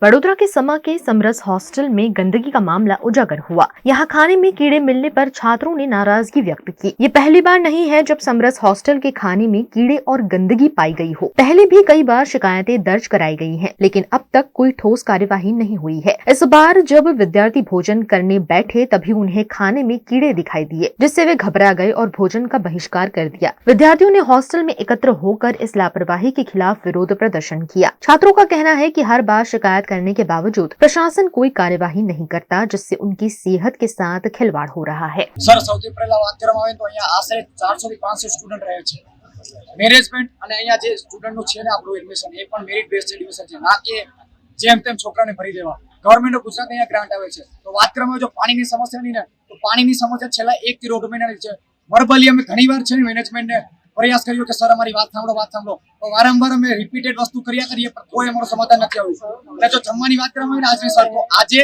बड़ोदरा के समा के समरस हॉस्टल में गंदगी का मामला उजागर हुआ। यहाँ खाने में कीड़े मिलने पर छात्रों ने नाराजगी व्यक्त की। ये पहली बार नहीं है जब समरस हॉस्टल के खाने में कीड़े और गंदगी पाई गई हो। पहले भी कई बार शिकायतें दर्ज कराई गई हैं, लेकिन अब तक कोई ठोस कार्यवाही नहीं हुई है। इस बार जब विद्यार्थी भोजन करने बैठे तभी उन्हें खाने में कीड़े दिखाई दिए, जिससे वे घबरा गए और भोजन का बहिष्कार कर दिया। विद्यार्थियों ने हॉस्टल में एकत्र होकर इस लापरवाही के खिलाफ विरोध प्रदर्शन किया। छात्रों का कहना है कि हर बार शिकायत करने के बावजूद प्रशासन कोई कार्यवाही नहीं करता, जिससे उनकी सेहत के साथ खिलवाड़ हो रहा है। सर સૌથી પહેલા વાત કરવામાં આવે તો અહીંયા આશરે 400 થી 500 સ્ટુડન્ટ રહે છે। મેનેજમેન્ટ અને અહીંયા જે સ્ટુડન્ટનું છે ને આપણું એડમિશન એ પણ મેરિટ બેઝ એડમિશન છે, ના કે જેમ તેમ છોકરાને ભરી દેવા। ગવર્મેન્ટ ઓફ ગુજરાત અહીંયા ગ્રાન્ટ આવે છે। તો વાત કરવામાં જો પાણીની સમસ્યાની ને તો પાણીની સમસ્યા છેલ્લા 1 થી 1.5 મહિનાની છે। વર્બલી અમે ઘણીવાર છે ને મેનેજમેન્ટને પ્રયાસ કર્યો કે સર અમારી વાત સાંભળો, તો વારંવાર અમે રિપીટેડ વસ્તુ કર્યા કરીએ પણ કોઈ અમારું સમાધાન નથી આવ્યું। અને જો જમવાની વાત કરવામાં આવે આજની સર, તો આજે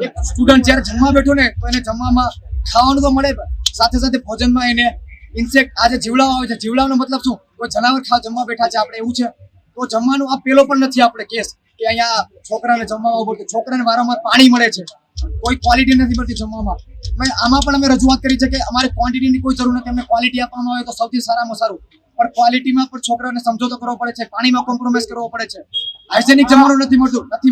એક સ્ટુડન્ટ જ્યારે જમવા બેઠો ને તો એને જમવામાં ખાવાનું તો મળે, સાથે સાથે ભોજનમાં એને ઇન્સેક્ટ આજે જીવડાઓ આવે છે। જીવડાઓનો મતલબ શું? કોઈ જનાવર જમવા બેઠા છે આપણે, એવું છે। તો જમવાનું આ પેલો પણ નથી આપણે કેસ કે અહીંયા છોકરાને જમવા આવવું પડતું, છોકરાને વારંવાર પાણી મળે છે, કોઈ ક્વોલિટી નથી મળતી જમવામાં। આમાં પણ અમે રજૂઆત કરી છે કે અમારે ક્વોન્ટિટીની કોઈ જરૂર નથી, અમને ક્વોલિટી આપવામાં આવે તો સૌથી સારામાં સારું, પણ ક્વોલિટીમાં પણ છોકરાને સમજોતો કરવો પડે છે, પાણીમાં કોમ્પ્રોમાઇઝ કરવો પડે છે। હાઇજેનિક જમવાનું નથી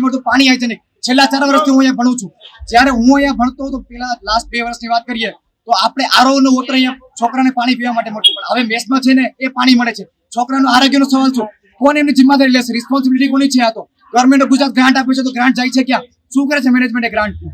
મળતું પાણી હાઇજેનિક। છેલ્લા 4 વર્ષથી હું અહીંયા ભણું છું। જ્યારે હું અહીંયા ભણતો તો પેલા લાસ્ટ 2 વર્ષની વાત કરીએ તો આપણે આરઓનો વોટર અહીંયા છોકરાને પાણી પીવા માટે મળતું, પણ હવે મેસમાં છે ને એ પાણી મળે છે। છોકરાનું આરોગ્યનો સવાલ શું? કોણ એમની જિમ્મેદારી લેશે? રિસ્પોન્સિબિલિટી કોની છે? આ તો ગવર્મેન્ટ ઓફ ગુજરાત ગ્રાન્ટ આપે છે, તો ગ્રાન્ટ જાય છે ક્યાં? શું કરે છે મેનેજમેન્ટ એ ગ્રાન્ટ?